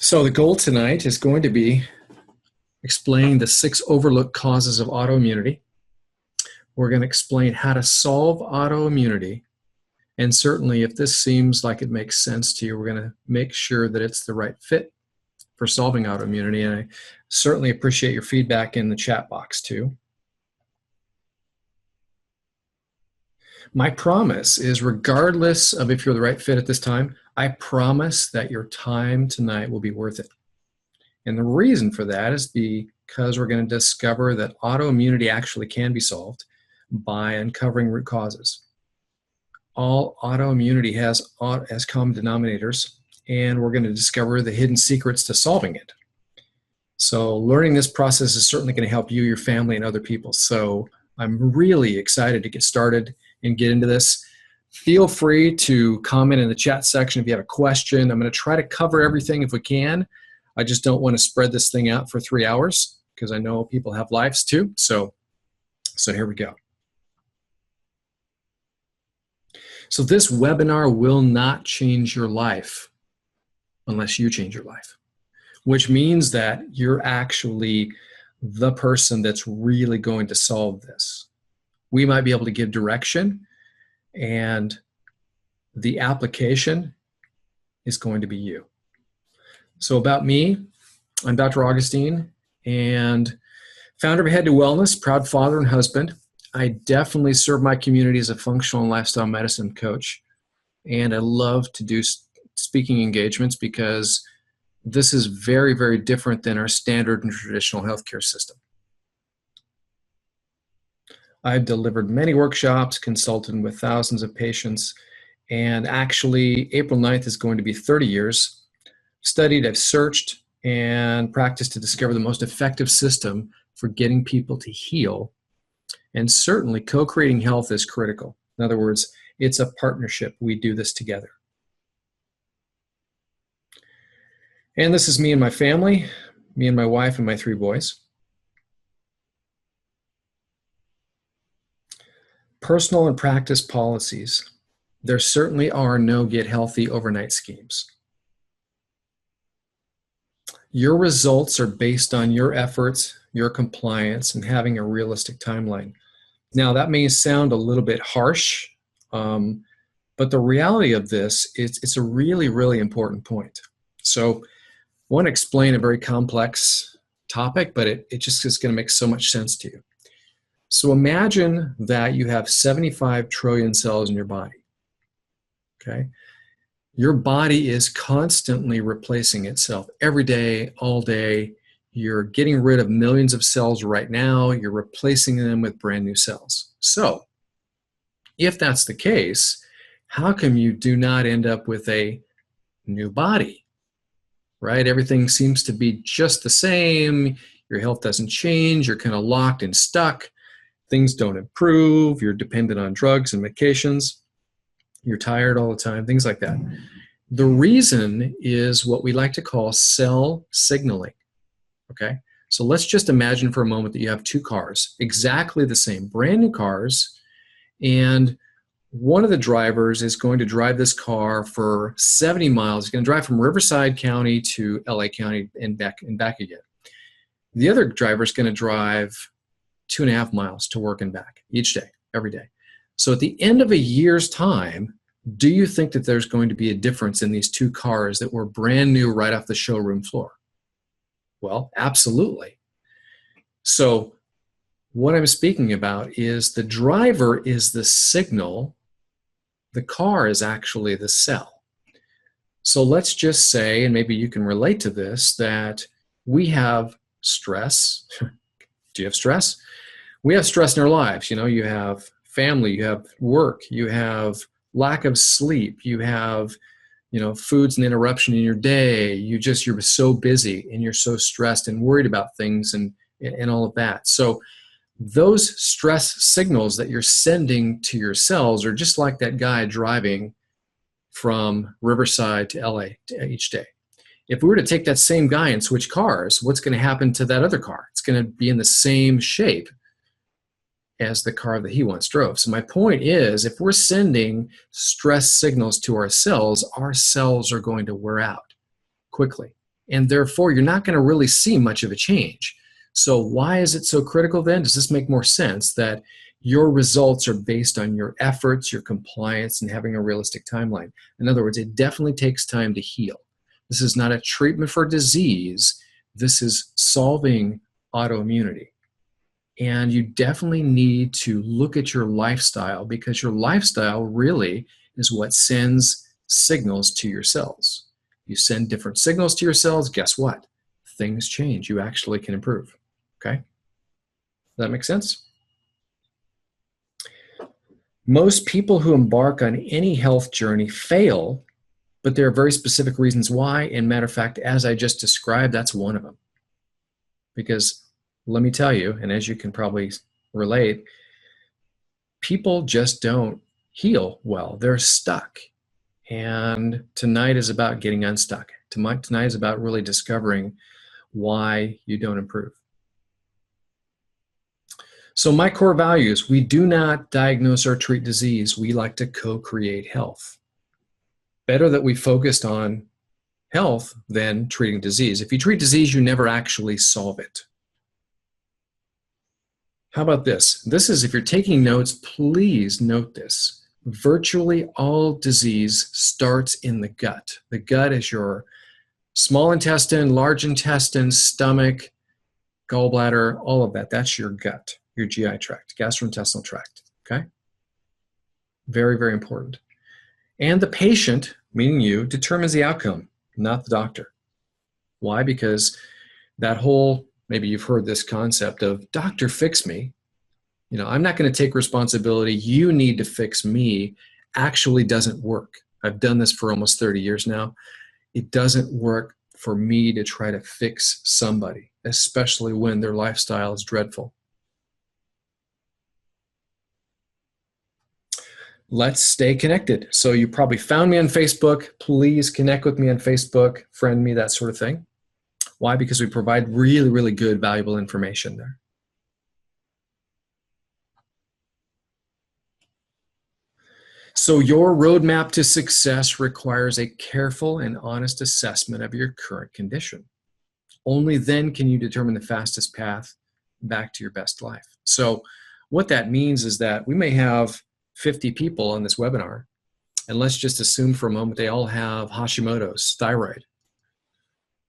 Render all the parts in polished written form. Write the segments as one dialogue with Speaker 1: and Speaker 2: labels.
Speaker 1: So the goal tonight is going to be explaining the 6 overlooked causes of autoimmunity. We're going to explain how to solve autoimmunity. And certainly if this seems like it makes sense to you, we're going to make sure that it's the right fit for solving autoimmunity. And I certainly appreciate your feedback in the chat box too. My promise is, regardless of if you're the right fit at this time, I promise that your time tonight will be worth it. And the reason for that is because we're going to discover that autoimmunity actually can be solved by uncovering root causes. All autoimmunity has common denominators, and we're going to discover the hidden secrets to solving it. So learning this process is certainly going to help you, your family, and other people. So I'm really excited to get started and get into this. Feel free to comment in the chat section if you have a question. I'm going to try to cover everything if we can. I just don't want to spread this thing out for 3 hours because I know people have lives too. So here we go. So this webinar will not change your life unless you change your life, which means that you're actually the person that's really going to solve this. We might be able to give direction, and the application is going to be you. So about me, I'm Dr. Augustine, and founder of Head to Wellness, proud father and husband. I definitely serve my community as a functional and lifestyle medicine coach, and I love to do speaking engagements because this is very, very different than our standard and traditional healthcare system. I've delivered many workshops, consulted with thousands of patients, and actually April 9th is going to be 30 years. Studied, I've searched and practiced to discover the most effective system for getting people to heal. And certainly co-creating health is critical. In other words, it's a partnership. We do this together. And this is me and my family, me and my wife and my 3 boys. Personal and practice policies. There certainly are no get healthy overnight schemes. Your results are based on your efforts, your compliance, and having a realistic timeline. Now, that may sound a little bit harsh, but the reality of this is it's a really, really important point. So I want to explain a very complex topic, but it just is going to make so much sense to you. So imagine that you have 75 trillion cells in your body, okay? Your body is constantly replacing itself every day, all day. You're getting rid of millions of cells right now. You're replacing them with brand new cells. So if that's the case, how come you do not end up with a new body, right? Everything seems to be just the same. Your health doesn't change. You're kind of locked and stuck. Things don't improve. You're dependent on drugs and medications. You're tired all the time, things like that. The reason is what we like to call cell signaling, okay? So let's just imagine for a moment that you have 2 cars, exactly the same, brand new cars, and one of the drivers is going to drive this car for 70 miles. He's going to drive from Riverside County to LA County and back again. The other driver is going to drive 2.5 miles to work and back each day, every day. So at the end of a year's time, do you think that there's going to be a difference in these 2 cars that were brand new right off the showroom floor? Well, absolutely. So what I'm speaking about is the driver is the signal, the car is actually the cell. So let's just say, and maybe you can relate to this, that we have stress. Do you have stress? We have stress in our lives. You know, you have family, you have work, you have lack of sleep, you have, foods and interruption in your day. You're so busy and you're so stressed and worried about things and all of that. So those stress signals that you're sending to your cells are just like that guy driving from Riverside to LA each day. If we were to take that same guy and switch cars, what's going to happen to that other car? It's going to be in the same shape as the car that he once drove. So my point is, if we're sending stress signals to our cells are going to wear out quickly. and therefore you're not going to really see much of a change. So why is it so critical then? Does this make more sense that your results are based on your efforts, your compliance, and having a realistic timeline? In other words, it definitely takes time to heal. This is not a treatment for disease. This is solving autoimmunity. And you definitely need to look at your lifestyle, because your lifestyle really is what sends signals to your cells. You send different signals to your cells, guess what? Things change. You actually can improve. Okay? Does that make sense? Most people who embark on any health journey fail, but there are very specific reasons why. And matter of fact, as I just described, that's one of them. Because let me tell you, and as you can probably relate, people just don't heal well. They're stuck. And tonight is about getting unstuck. Tonight is about really discovering why you don't improve. So my core values: we do not diagnose or treat disease. We like to co-create health. Better that we focused on health than treating disease. If you treat disease, you never actually solve it. How about this? This is, if you're taking notes, please note this. Virtually all disease starts in the gut. The gut is your small intestine, large intestine, stomach, gallbladder, all of that. That's your gut, your GI tract, gastrointestinal tract, okay? Very, very important. And the patient, meaning you, determines the outcome, not the doctor. Why? Because that whole, maybe you've heard this concept of doctor fix me. You know, I'm not going to take responsibility. You need to fix me. Actually doesn't work. I've done this for almost 30 years now. It doesn't work for me to try to fix somebody, especially when their lifestyle is dreadful. Let's stay connected. So you probably found me on Facebook. Please connect with me on Facebook, friend me, that sort of thing. Why? Because we provide really, really good, valuable information there. So your roadmap to success requires a careful and honest assessment of your current condition. Only then can you determine the fastest path back to your best life. So what that means is that we may have 50 people on this webinar, and let's just assume for a moment they all have Hashimoto's, thyroid.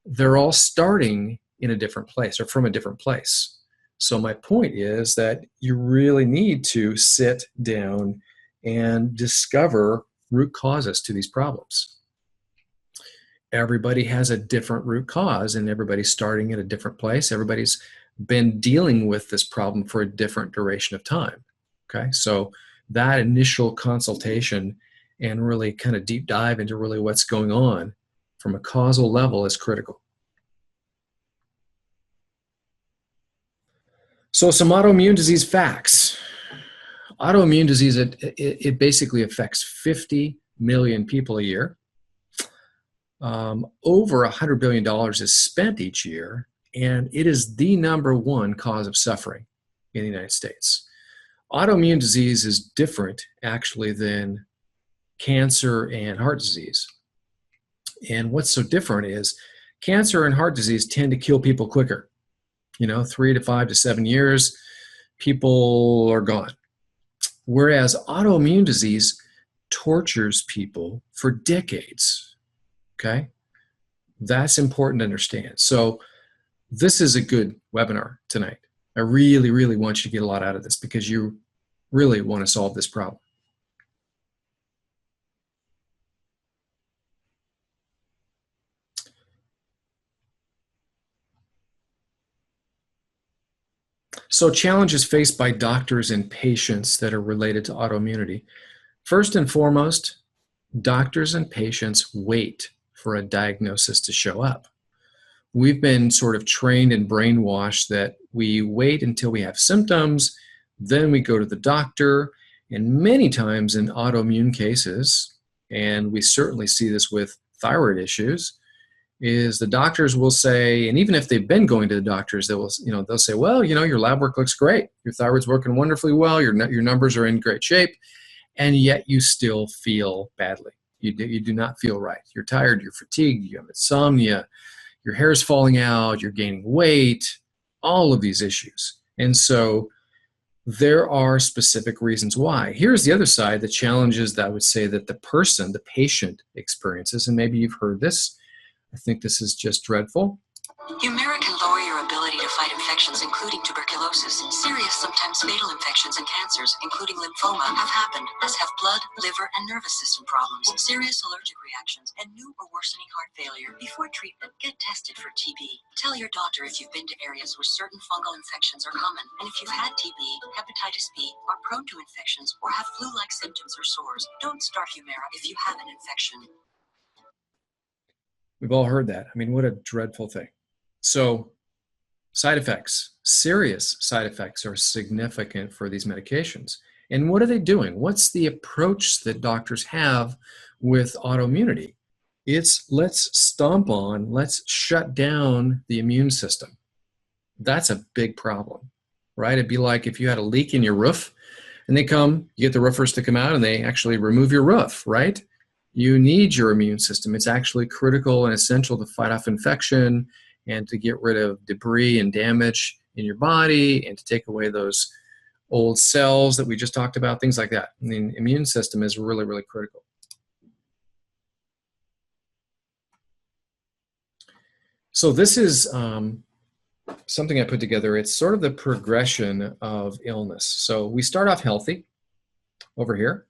Speaker 1: They're all starting in a different place or from a different place. So my point is that you really need to sit down and discover root causes to these problems. Everybody has a different root cause, and everybody's starting at a different place. Everybody's been dealing with this problem for a different duration of time. Okay, so that initial consultation and really kind of deep dive into really what's going on from a causal level is critical. So some autoimmune disease facts. Autoimmune disease, it basically affects 50 million people a year. Over $100 billion is spent each year, and it is the #1 cause of suffering in the United States. Autoimmune disease is different, actually, than cancer and heart disease. And what's so different is cancer and heart disease tend to kill people quicker. You know, 3 to 5 to 7 years, people are gone. Whereas autoimmune disease tortures people for decades, okay? That's important to understand. So this is a good webinar tonight. I really, really want you to get a lot out of this because you really want to solve this problem. So challenges faced by doctors and patients that are related to autoimmunity. First and foremost, doctors and patients wait for a diagnosis to show up. We've been sort of trained and brainwashed that we wait until we have symptoms, then we go to the doctor, and many times in autoimmune cases, and we certainly see this with thyroid issues, is the doctors will say, and even if they've been going to the doctors, they'll say, well, your lab work looks great. Your thyroid's working wonderfully well. Your numbers are in great shape, and yet you still feel badly. You do not feel right. You're tired. You're fatigued. You have insomnia. your hair is falling out, you're gaining weight, all of these issues. And so there are specific reasons why. Here's the other side, the challenges that I would say that the patient experiences, and maybe you've heard this. I think this is just dreadful.
Speaker 2: Humira can lower your ability to fight infections, including tuberculosis. Serious, sometimes fatal infections and cancers, including lymphoma, have happened, as have blood, liver, and nervous system problems, serious allergic reactions, and new or worsening heart failure. Before treatment, get tested for TB. Tell your doctor if you've been to areas where certain fungal infections are common, and if you've had TB, hepatitis B, are prone to infections, or have flu-like symptoms or sores. Don't start Humira if you have an infection.
Speaker 1: We've all heard that. I mean, what a dreadful thing. So side effects, serious side effects are significant for these medications. And what are they doing? What's the approach that doctors have with autoimmunity? It's let's stomp on, let's shut down the immune system. That's a big problem, right? It'd be like if you had a leak in your roof and you get the roofers to come out and they actually remove your roof, right? You need your immune system. It's actually critical and essential to fight off infection and to get rid of debris and damage in your body and to take away those old cells that we just talked about, things like that. I mean, the immune system is really, really critical. So this is something I put together. It's sort of the progression of illness. So we start off healthy over here,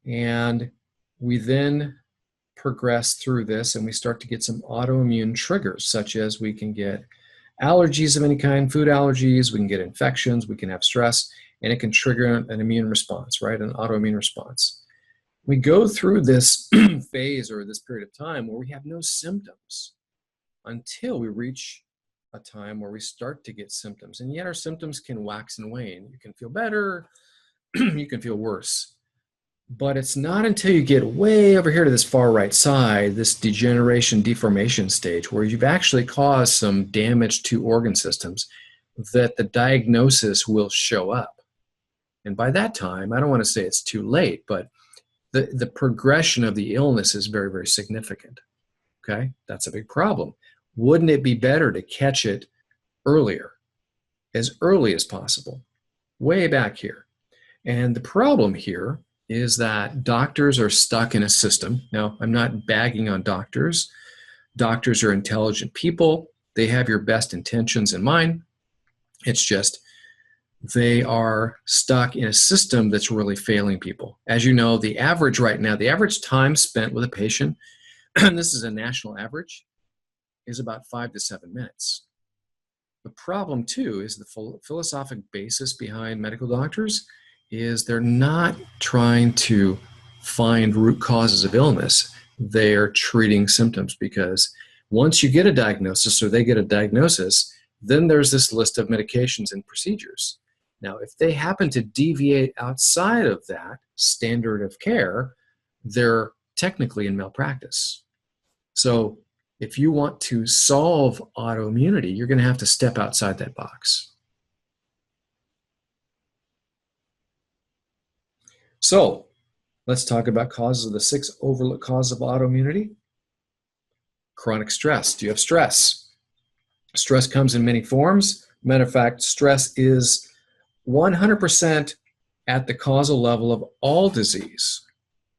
Speaker 1: and we then progress through this and we start to get some autoimmune triggers, such as we can get allergies of any kind, food allergies, we can get infections, we can have stress, and it can trigger an immune response, right? An autoimmune response. We go through this phase or this period of time where we have no symptoms until we reach a time where we start to get symptoms. And yet our symptoms can wax and wane. You can feel better, you can feel worse. But it's not until you get way over here to this far right side, this degeneration, deformation stage, where you've actually caused some damage to organ systems, that the diagnosis will show up. And by that time, I don't want to say it's too late, but the progression of the illness is very, very significant. Okay? That's a big problem. Wouldn't it be better to catch it earlier, as early as possible, way back here? And the problem here is that doctors are stuck in a system. Now, I'm not bagging on doctors. Doctors are intelligent people. They have your best intentions in mind. It's just they are stuck in a system that's really failing people. As you know, the average right now, the average time spent with a patient, and this is a national average, is about 5 to 7 minutes. The problem, too, is the philosophic basis behind medical doctors is they're not trying to find root causes of illness. They're treating symptoms, because once you get a diagnosis or they get a diagnosis, then there's this list of medications and procedures. Now, if they happen to deviate outside of that standard of care, they're technically in malpractice. So if you want to solve autoimmunity, you're going to have to step outside that box. So let's talk about causes of the 6 overlooked causes of autoimmunity. Chronic stress. Do you have stress? Stress comes in many forms. Matter of fact, stress is 100% at the causal level of all disease.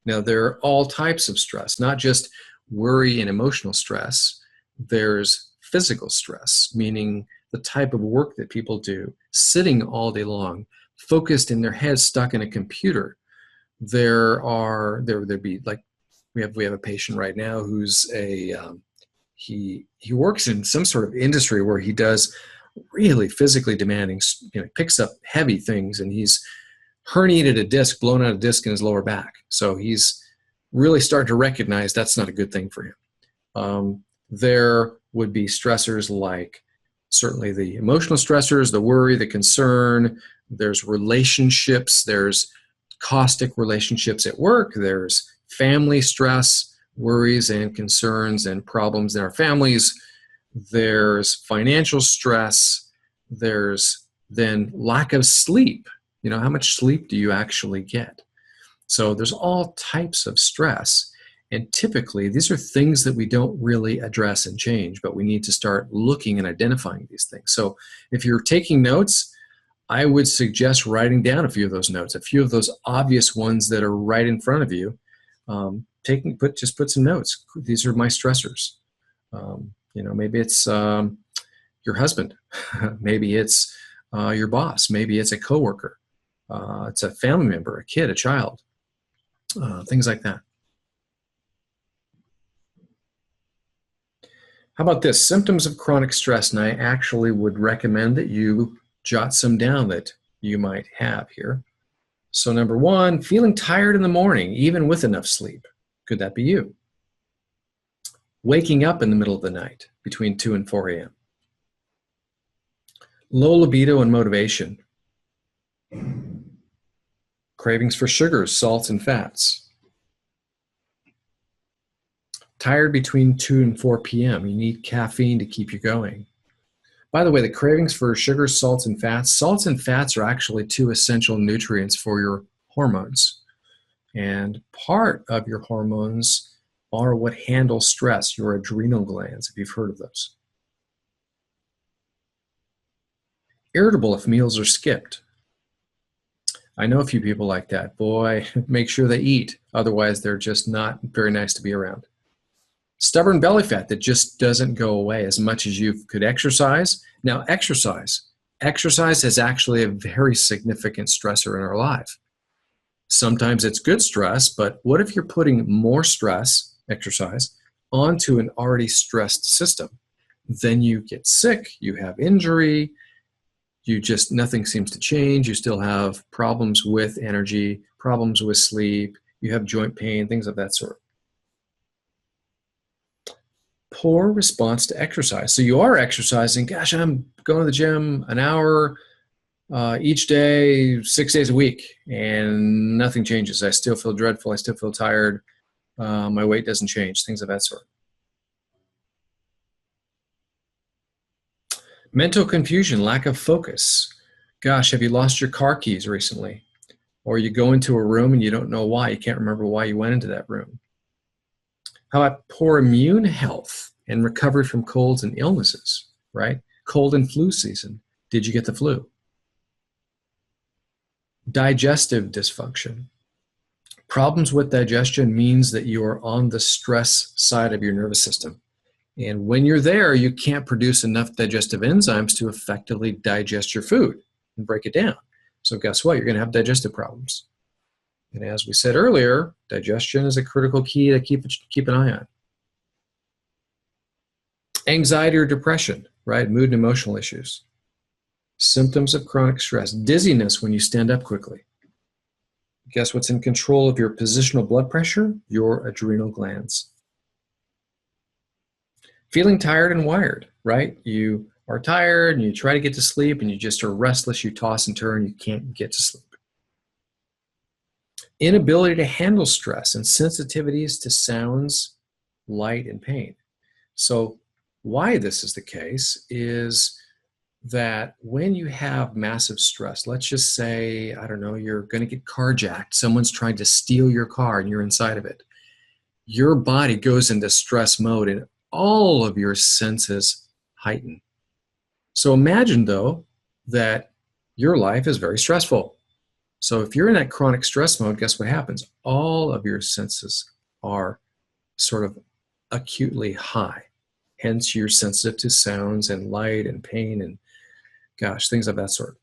Speaker 1: Now, there are all types of stress, not just worry and emotional stress. There's physical stress, meaning the type of work that people do, sitting all day long, focused in their heads, stuck in a computer. There'd be like, we have a patient right now who's he works in some sort of industry where he does really physically demanding, picks up heavy things, and he's herniated a disc, blown out a disc in his lower back. So he's really starting to recognize that's not a good thing for him. There would be stressors like certainly the emotional stressors, the worry, the concern. There's relationships. There's caustic relationships at work. There's family stress, worries and concerns and problems in our families. There's financial stress. There's then lack of sleep. How much sleep do you actually get? So there's all types of stress. And typically, these are things that we don't really address and change, but we need to start looking and identifying these things. So if you're taking notes, I would suggest writing down a few of those notes, a few of those obvious ones that are right in front of you. Just put some notes. These are my stressors. Maybe it's your husband. Maybe it's your boss. Maybe it's a coworker. It's a family member, a kid, a child, things like that. How about this? Symptoms of chronic stress. And I actually would recommend that you jot some down that you might have here. So number one, feeling tired in the morning, even with enough sleep. Could that be you? Waking up in the middle of the night between 2 and 4 a.m. Low libido and motivation. Cravings for sugars, salts, and fats. Tired between 2 and 4 p.m. You need caffeine to keep you going. By the way, the cravings for sugars, salts, and fats are actually 2 essential nutrients for your hormones. And part of your hormones are what handle stress, your adrenal glands, if you've heard of those. Irritable if meals are skipped. I know a few people like that. Boy, make sure they eat. Otherwise, they're just not very nice to be around. Stubborn belly fat that just doesn't go away as much as you could exercise. Now, exercise is actually a very significant stressor in our life. Sometimes it's good stress, but what if you're putting more stress, exercise, onto an already stressed system? Then you get sick, you have injury, nothing seems to change, you still have problems with energy, problems with sleep, you have joint pain, things of that sort. Poor response to exercise. So you are exercising, gosh, I'm going to the gym an hour each day, 6 days a week, and nothing changes. I still feel dreadful. I still feel tired. My weight doesn't change, things of that sort. Mental confusion, lack of focus. Gosh, have you lost your car keys recently? Or you go into a room and you don't know why. You can't remember why you went into that room. How about poor immune health and recovery from colds and illnesses, right? Cold and flu season. Did you get the flu? Digestive dysfunction. Problems with digestion means that you are on the stress side of your nervous system. And when you're there, you can't produce enough digestive enzymes to effectively digest your food and break it down. So guess what? You're going to have digestive problems. And as we said earlier, digestion is a critical key to keep an eye on. Anxiety or depression, right? Mood and emotional issues. Symptoms of chronic stress. Dizziness when you stand up quickly. Guess what's in control of your positional blood pressure? Your adrenal glands. Feeling tired and wired, right? You are tired and you try to get to sleep and you just are restless. You toss and turn. You can't get to sleep. Inability to handle stress and sensitivities to sounds, light, and pain. So why this is the case is that when you have massive stress, let's just say, I don't know, you're going to get carjacked. Someone's trying to steal your car and you're inside of it. Your body goes into stress mode and all of your senses heighten. So imagine, though, that your life is very stressful. So if you're in that chronic stress mode, guess what happens? All of your senses are sort of acutely high. Hence, you're sensitive to sounds and light and pain and, gosh, things of that sort.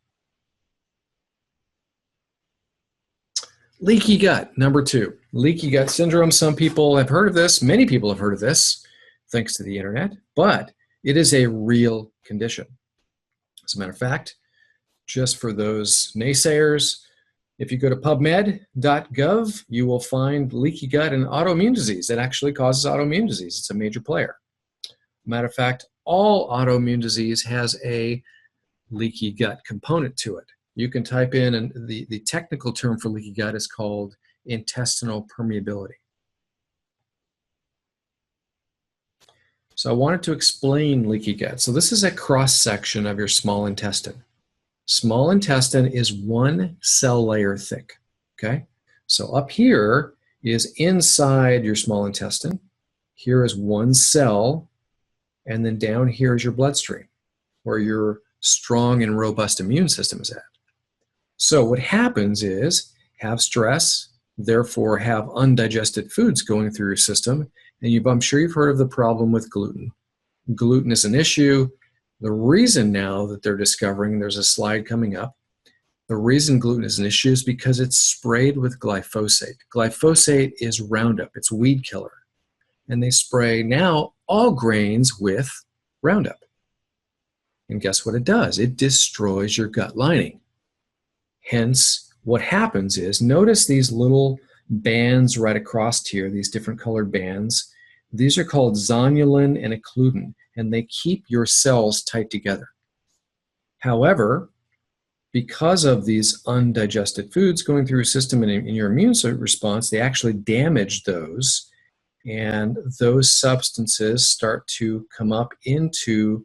Speaker 1: Leaky gut, number 2. Leaky gut syndrome. Some people have heard of this. Many people have heard of this, thanks to the internet. But it is a real condition. As a matter of fact, just for those naysayers, if you go to pubmed.gov, you will find leaky gut an autoimmune disease. It actually causes autoimmune disease. It's a major player. Matter of fact, all autoimmune disease has a leaky gut component to it. You can type in, and the technical term for leaky gut is called intestinal permeability. So I wanted to explain leaky gut. So this is a cross-section of your small intestine. Small intestine is 1 cell layer thick, okay? So up here is inside your small intestine. Here is one cell, and then down here is your bloodstream, where your strong and robust immune system is at. So what happens is have stress, therefore have undigested foods going through your system, and I'm sure you've heard of the problem with gluten. Gluten is an issue. The reason now that they're discovering, there's a slide coming up, the reason gluten is an issue is because it's sprayed with glyphosate. Glyphosate is Roundup, it's weed killer. And they spray now all grains with Roundup. And guess what it does? It destroys your gut lining. Hence, what happens is, notice these little bands right across here, these different colored bands. These are called zonulin and occludin, and they keep your cells tight together. However, because of these undigested foods going through your system and in your immune response, they actually damage those, and those substances start to come up into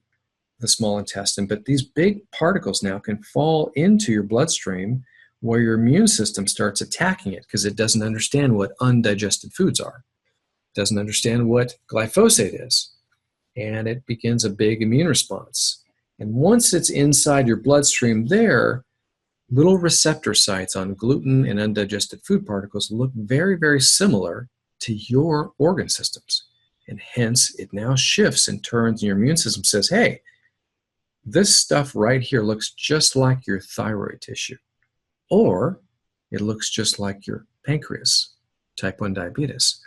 Speaker 1: the small intestine. But these big particles now can fall into your bloodstream, where your immune system starts attacking it because it doesn't understand what undigested foods are. It doesn't understand what glyphosate is, and it begins a big immune response. And once it's inside your bloodstream there, little receptor sites on gluten and undigested food particles look very, very similar to your organ systems. And hence, it now shifts and turns, and your immune system says, hey, this stuff right here looks just like your thyroid tissue. Or it looks just like your pancreas, type 1 diabetes.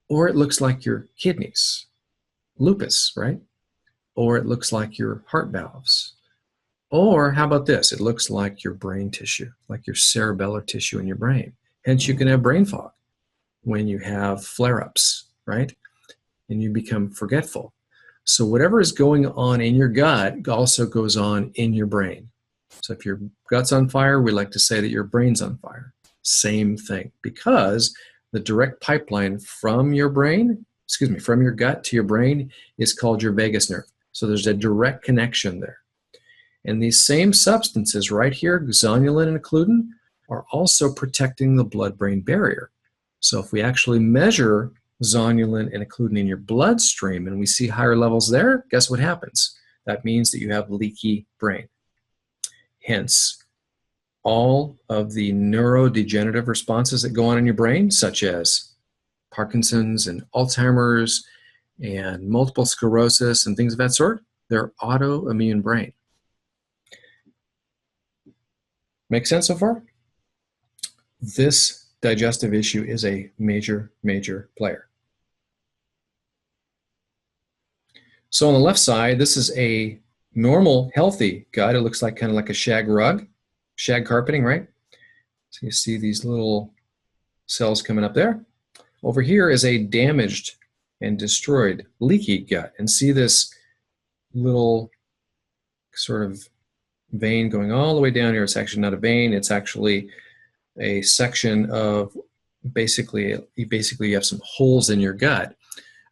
Speaker 1: Or it looks like your kidneys, lupus, right? Or it looks like your heart valves. Or how about this? It looks like your brain tissue, like your cerebellar tissue in your brain. Hence, you can have brain fog when you have flare-ups, right? And you become forgetful. So whatever is going on in your gut also goes on in your brain. So if your gut's on fire, we like to say that your brain's on fire. Same thing, because the direct pipeline from your brain, from your gut to your brain is called your vagus nerve. So there's a direct connection there. And these same substances right here, zonulin and occludin, are also protecting the blood-brain barrier. So if we actually measure zonulin and occludin in your bloodstream and we see higher levels there, guess what happens? That means that you have leaky brain. Hence, all of the neurodegenerative responses that go on in your brain, such as Parkinson's and Alzheimer's and multiple sclerosis and things of that sort, they're autoimmune brain. Make sense so far? This digestive issue is a major, major player. So on the left side, this is a normal, healthy gut. It looks like kind of like a shag rug, shag carpeting, right? So you see these little cells coming up there. Over here is a damaged and destroyed, leaky gut. And see this little sort of vein going all the way down here. It's actually not a vein. It's actually a section of basically you have some holes in your gut.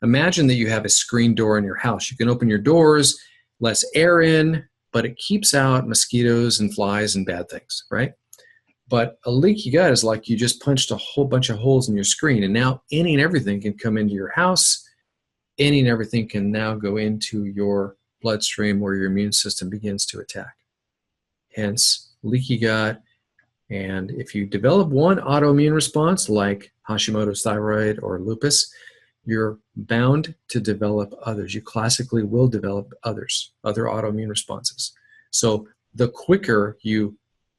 Speaker 1: Imagine that you have a screen door in your house. You can open your doors, lets air in, but it keeps out mosquitoes and flies and bad things, right? But a leaky gut is like you just punched a whole bunch of holes in your screen, and now any and everything can come into your house. Any and everything can now go into your bloodstream where your immune system begins to attack. Hence, leaky gut. And if you develop one autoimmune response like Hashimoto's thyroid or lupus, you're bound to develop others. You classically will develop other autoimmune responses. So the quicker you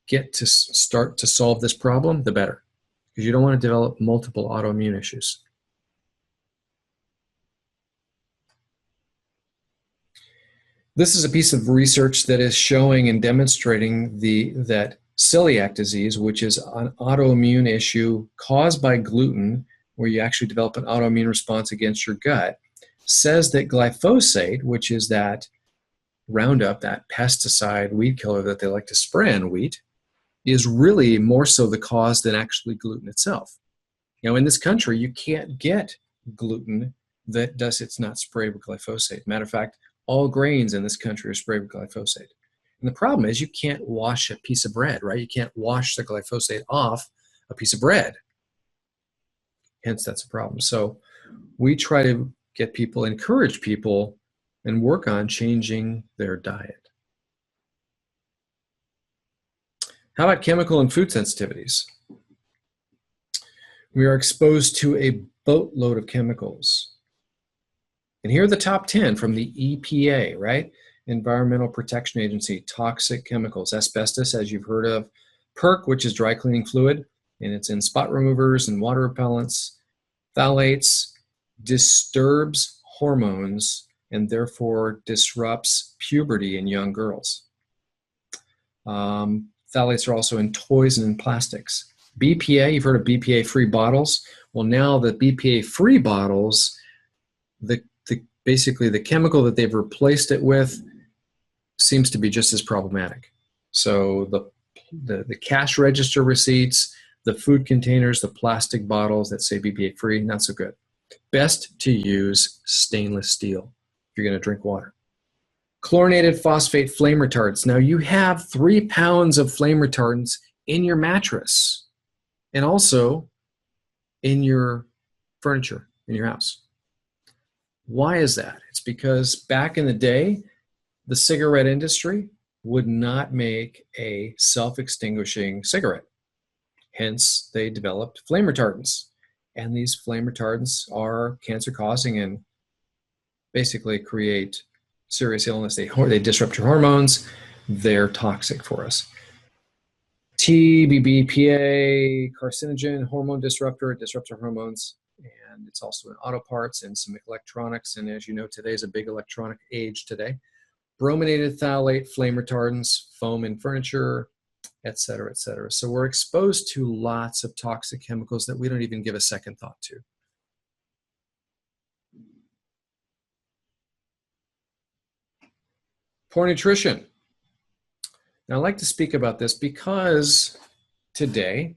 Speaker 1: get to start to solve this problem, the better, because you don't want to develop multiple autoimmune issues. This is a piece of research that is showing and demonstrating that celiac disease, which is an autoimmune issue caused by gluten, where you actually develop an autoimmune response against your gut, says that glyphosate, which is that Roundup, that pesticide weed killer that they like to spray on wheat, is really more so the cause than actually gluten itself. Now, in this country, you can't get gluten it's not sprayed with glyphosate. Matter of fact, all grains in this country are sprayed with glyphosate. And the problem is you can't wash a piece of bread, right? You can't wash the glyphosate off a piece of bread. Hence, that's a problem. So we try to get people, encourage people, and work on changing their diet. How about chemical and food sensitivities? We are exposed to a boatload of chemicals. And here are the top 10 from the EPA, right? Environmental Protection Agency, toxic chemicals. Asbestos, as you've heard of. Perc, which is dry cleaning fluid, and it's in spot removers and water repellents. Phthalates disturbs hormones and therefore disrupts puberty in young girls. Phthalates are also in toys and in plastics. BPA, you've heard of BPA-free bottles. Well, now the BPA-free bottles, basically the chemical that they've replaced it with seems to be just as problematic. So the cash register receipts, the food containers, the plastic bottles that say BPA-free, not so good. Best to use stainless steel if you're going to drink water. Chlorinated phosphate flame retardants. Now you have 3 pounds of flame retardants in your mattress and also in your furniture in your house. Why is that? It's because back in the day, the cigarette industry would not make a self-extinguishing cigarette. Hence, they developed flame retardants. And these flame retardants are cancer-causing and basically create serious illness. They disrupt your hormones. They're toxic for us. TBBPA, carcinogen, hormone disruptor. It disrupts our hormones. And it's also in auto parts and some electronics. And as you know, today is a big electronic age today. Brominated phthalate, flame retardants, foam in furniture, et cetera, et cetera. So we're exposed to lots of toxic chemicals that we don't even give a second thought to. Poor nutrition. Now, I like to speak about this because today,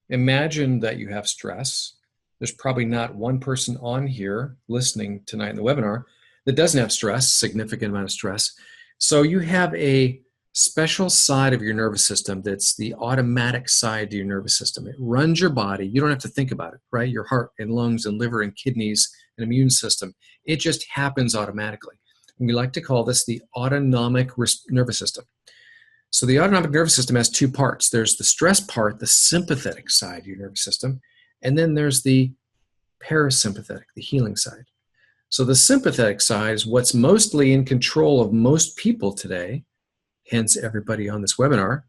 Speaker 1: imagine that you have stress. There's probably not one person on here listening tonight in the webinar that doesn't have stress, significant amount of stress. So you have a special side of your nervous system that's the automatic side to your nervous system. It runs your body. You don't have to think about it, right? Your heart and lungs and liver and kidneys and immune system. It just happens automatically. And we like to call this the autonomic nervous system. So the autonomic nervous system has 2 parts. There's the stress part, the sympathetic side of your nervous system, and then there's the parasympathetic, the healing side. So the sympathetic side is what's mostly in control of most people today, hence everybody on this webinar,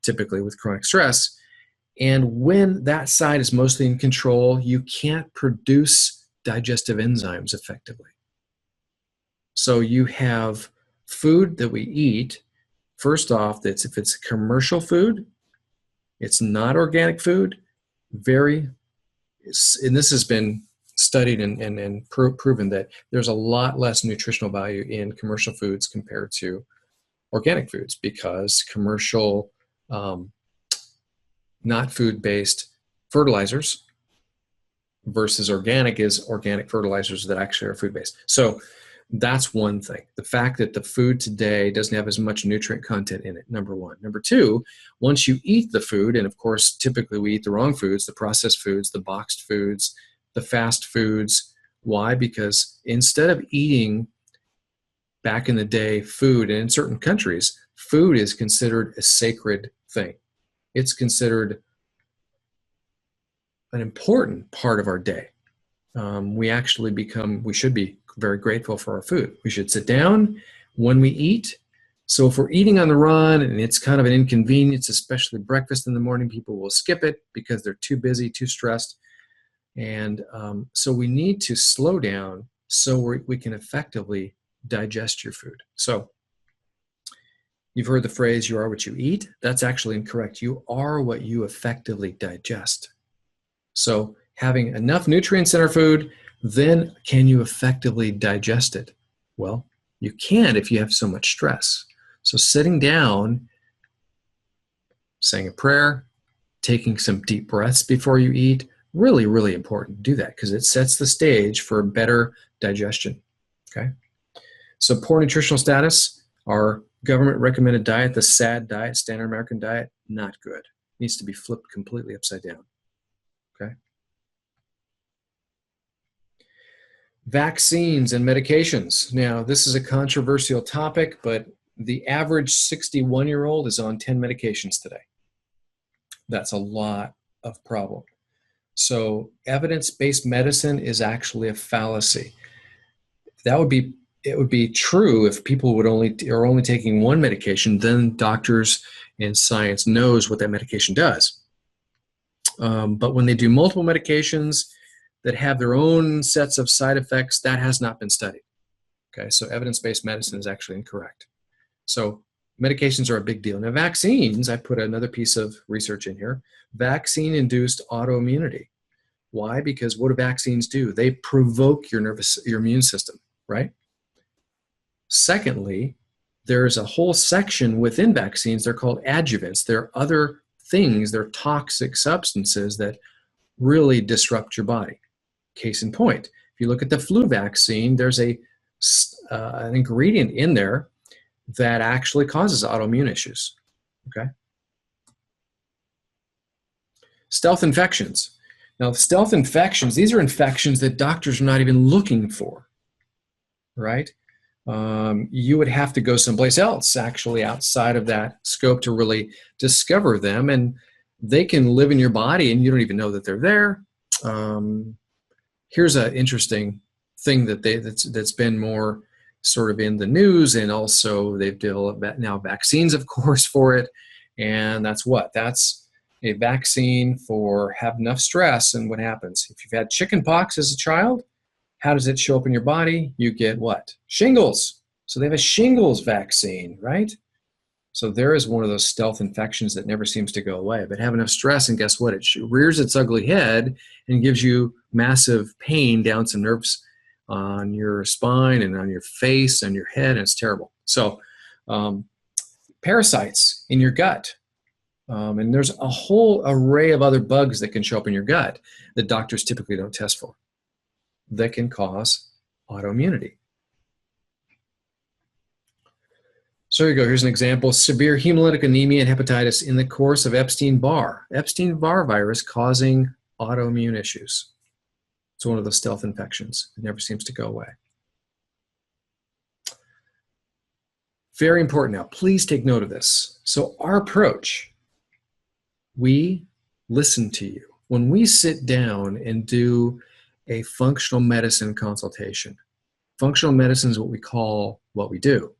Speaker 1: typically with chronic stress. And when that side is mostly in control, you can't produce digestive enzymes effectively. So you have food that we eat. First off, if it's commercial food, it's not organic food, and this has been studied and proven that there's a lot less nutritional value in commercial foods compared to organic foods, because commercial, not food-based fertilizers versus organic is organic fertilizers that actually are food-based. So that's one thing. The fact that the food today doesn't have as much nutrient content in it, number one. Number two, once you eat the food, and of course, typically we eat the wrong foods, the processed foods, the boxed foods, the fast foods. Why? Because instead of eating back in the day food, and in certain countries, food is considered a sacred thing. It's considered an important part of our day. We should be very grateful for our food. We should sit down when we eat. So if we're eating on the run and it's kind of an inconvenience, especially breakfast in the morning, people will skip it because they're too busy, too stressed. And so we need to slow down so we can effectively digest your food. So you've heard the phrase, you are what you eat. That's actually incorrect. You are what you effectively digest. So having enough nutrients in our food, then can you effectively digest it? Well, you can if you have so much stress. So sitting down, saying a prayer, taking some deep breaths before you eat, really, really important to do that because it sets the stage for better digestion, okay? So poor nutritional status, our government recommended diet, the SAD diet, standard American diet, not good. Needs to be flipped completely upside down, okay? Vaccines and medications. Now, this is a controversial topic, but the average 61-year-old is on 10 medications today. That's a lot of problem. So evidence-based medicine is actually a fallacy. It would be true if people are only taking one medication, then doctors and science knows what that medication does. But when they do multiple medications that have their own sets of side effects, that has not been studied. Okay, so evidence-based medicine is actually incorrect. So medications are a big deal. Now vaccines, I put another piece of research in here, vaccine-induced autoimmunity. Why? Because what do vaccines do? They provoke your immune system, right? Secondly, there's a whole section within vaccines, they're called adjuvants. They're other things, they're toxic substances that really disrupt your body. Case in point, if you look at the flu vaccine, there's an ingredient in there that actually causes autoimmune issues, okay? Stealth infections. Now, stealth infections, these are infections that doctors are not even looking for, right? You would have to go someplace else, actually outside of that scope to really discover them, and they can live in your body and you don't even know that they're there. Here's an interesting thing that's been more sort of in the news, and also they've developed now vaccines, of course, for it, and that's what? That's a vaccine for have enough stress, and what happens? If you've had chicken pox as a child, how does it show up in your body? You get what? Shingles. So they have a shingles vaccine, right? So there is one of those stealth infections that never seems to go away. But have enough stress, and guess what? It rears its ugly head and gives you massive pain down some nerves on your spine and on your face and your head, and it's terrible. So parasites in your gut. And there's a whole array of other bugs that can show up in your gut that doctors typically don't test for, that can cause autoimmunity. So here you go. Here's an example. Severe hemolytic anemia and hepatitis in the course of Epstein-Barr. Epstein-Barr virus causing autoimmune issues. It's one of those stealth infections. It never seems to go away. Very important now. Please take note of this. So our approach, we listen to you. When we sit down and do a functional medicine consultation, functional medicine is what we call what we do.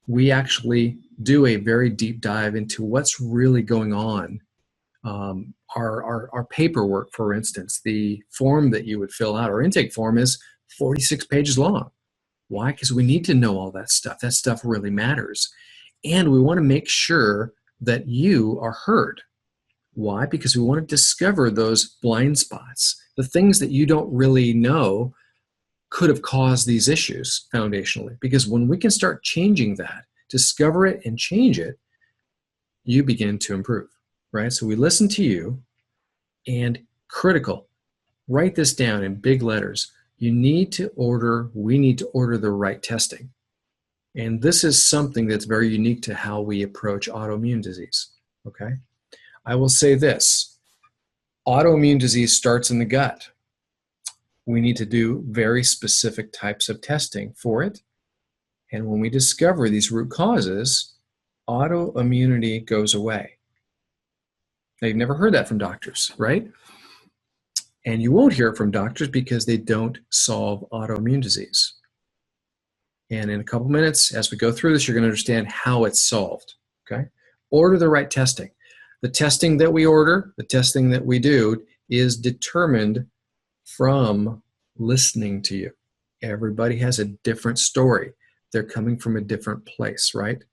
Speaker 1: We actually do a very deep dive into what's really going on. Our paperwork, for instance, the form that you would fill out, our intake form, is 46 pages long. Why? Because we need to know all that stuff. That stuff really matters. And we want to make sure that you are heard. Why? Because we want to discover those blind spots, the things that you don't really know could have caused these issues foundationally. Because when we can start changing that, discover it and change it, you begin to improve, right? So we listen to you, and critical, write this down in big letters. We need to order the right testing. And this is something that's very unique to how we approach autoimmune disease, okay? I will say this, autoimmune disease starts in the gut. We need to do very specific types of testing for it. And when we discover these root causes, autoimmunity goes away. Now, you've never heard that from doctors, right? And you won't hear it from doctors because they don't solve autoimmune disease. And in a couple minutes, as we go through this, you're going to understand how it's solved, okay? Order the right testing. The testing that we order, the testing that we do, is determined from listening to you. Everybody has a different story. They're coming from a different place, right?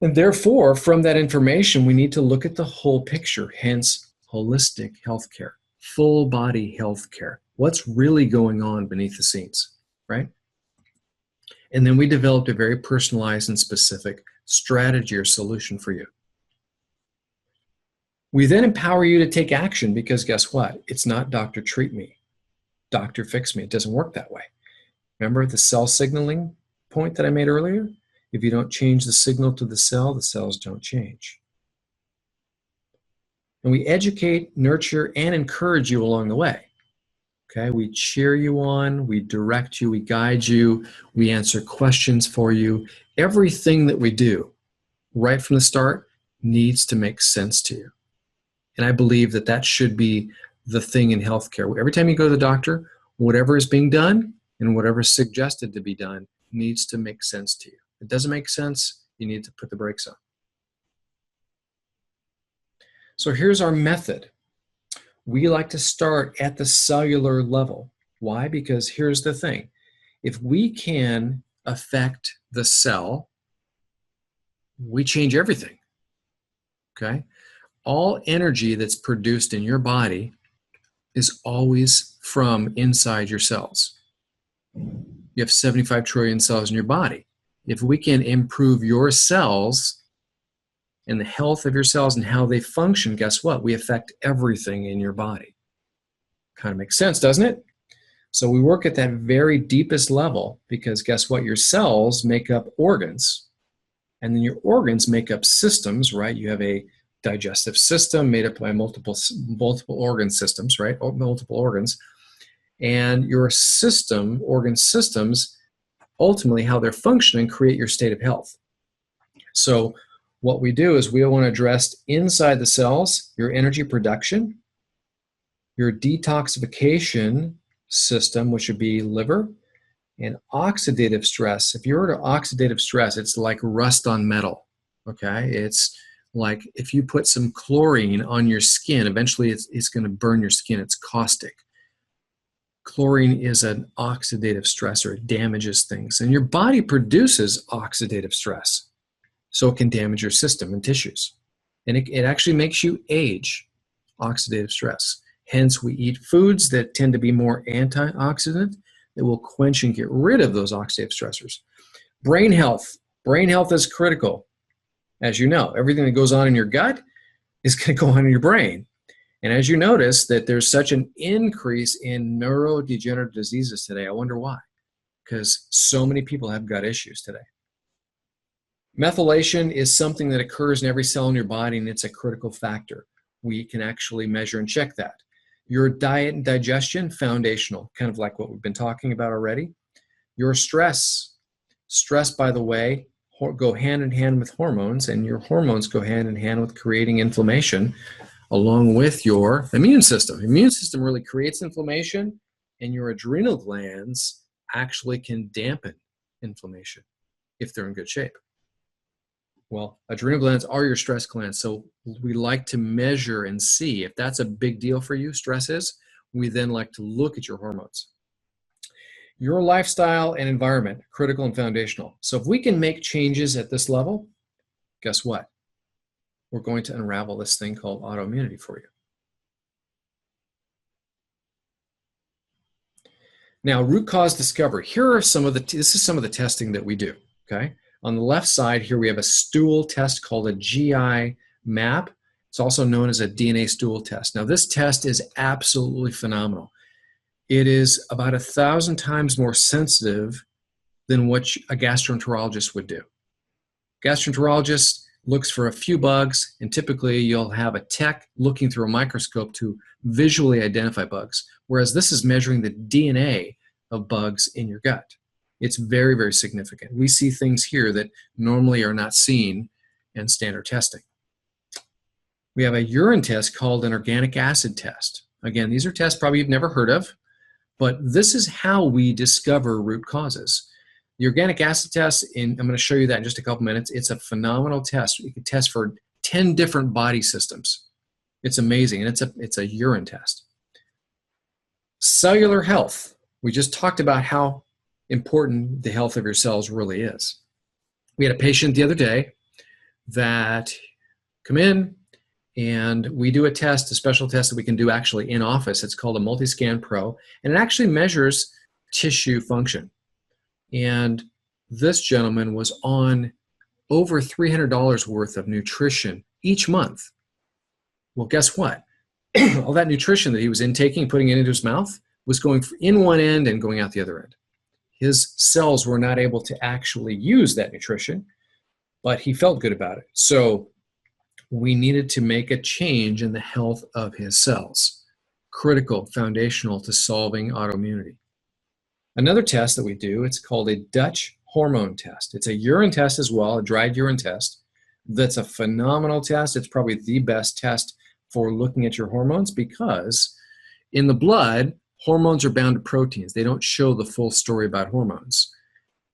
Speaker 1: And therefore, from that information, we need to look at the whole picture, hence holistic healthcare, full body healthcare. What's really going on beneath the scenes, right? And then we developed a very personalized and specific strategy or solution for you. We then empower you to take action because guess what? It's not doctor treat me, doctor fix me. It doesn't work that way. Remember the cell signaling point that I made earlier? If you don't change the signal to the cells don't change. And we educate, nurture, and encourage you along the way. Okay, we cheer you on, we direct you, we guide you, we answer questions for you. Everything that we do right from the start needs to make sense to you. And I believe that that should be the thing in healthcare. Every time you go to the doctor, whatever is being done and whatever is suggested to be done needs to make sense to you. If it doesn't make sense, you need to put the brakes on. So here's our method. We like to start at the cellular level. Why? Because here's the thing. If we can affect the cell, we change everything. Okay? All energy that's produced in your body is always from inside your cells. You have 75 trillion cells in your body. If we can improve your cells and the health of your cells and how they function, guess what? We affect everything in your body. Kind of makes sense, doesn't it? So we work at that very deepest level because guess what? Your cells make up organs, and then your organs make up systems, right? You have a digestive system made up by multiple organ systems, right? Multiple organs. And your organ systems, ultimately how they're functioning, create your state of health. So what we do is we want to address inside the cells, your energy production, your detoxification system, which would be liver, and oxidative stress. If you were to oxidative stress, it's like rust on metal, okay? It's like if you put some chlorine on your skin, eventually it's going to burn your skin. It's caustic. Chlorine is an oxidative stressor. It damages things. And your body produces oxidative stress, so it can damage your system and tissues. And it actually makes you age, oxidative stress. Hence, we eat foods that tend to be more antioxidant that will quench and get rid of those oxidative stressors. Brain health. Brain health is critical. As you know, everything that goes on in your gut is going to go on in your brain. And as you notice that there's such an increase in neurodegenerative diseases today, I wonder why. Because so many people have gut issues today. Methylation is something that occurs in every cell in your body, and it's a critical factor. We can actually measure and check that. Your diet and digestion, foundational, kind of like what we've been talking about already. Your stress. Stress, by the way, go hand in hand with hormones, and your hormones go hand in hand with creating inflammation along with your immune system. Immune system really creates inflammation, and your adrenal glands actually can dampen inflammation if they're in good shape. Well, adrenal glands are your stress glands, so we like to measure and see if that's a big deal for you, stress is. We then like to look at your hormones. Your lifestyle and environment, critical and foundational. So if we can make changes at this level, guess what? We're going to unravel this thing called autoimmunity for you. Now, root cause discovery. Here are some of this is some of the testing that we do, okay? On the left side here, we have a stool test called a GI map. It's also known as a DNA stool test. Now, this test is absolutely phenomenal. It is about 1,000 times more sensitive than what a gastroenterologist would do. Gastroenterologist looks for a few bugs, and typically you'll have a tech looking through a microscope to visually identify bugs, whereas this is measuring the DNA of bugs in your gut. It's very, very significant. We see things here that normally are not seen in standard testing. We have a urine test called an organic acid test. Again, these are tests probably you've never heard of, but this is how we discover root causes. The organic acid test, I'm going to show you that in just a couple minutes. It's a phenomenal test. You can test for 10 different body systems. It's amazing, and it's a urine test. Cellular health. We just talked about how important the health of your cells really is. We had a patient the other day that come in, and we do a test, a special test that we can do actually in office. It's called a Multiscan Pro, and it actually measures tissue function. And this gentleman was on over $300 worth of nutrition each month. Well, guess what? All that nutrition that he was intaking, putting it into his mouth, was going in one end and going out the other end. His cells were not able to actually use that nutrition, but he felt good about it. So we needed to make a change in the health of his cells. critical, foundational to solving autoimmunity. Another test that we do, it's called a Dutch hormone test. It's a urine test as well, a dried urine test. That's a phenomenal test. It's probably the best test for looking at your hormones because in the blood, hormones are bound to proteins. They don't show the full story about hormones.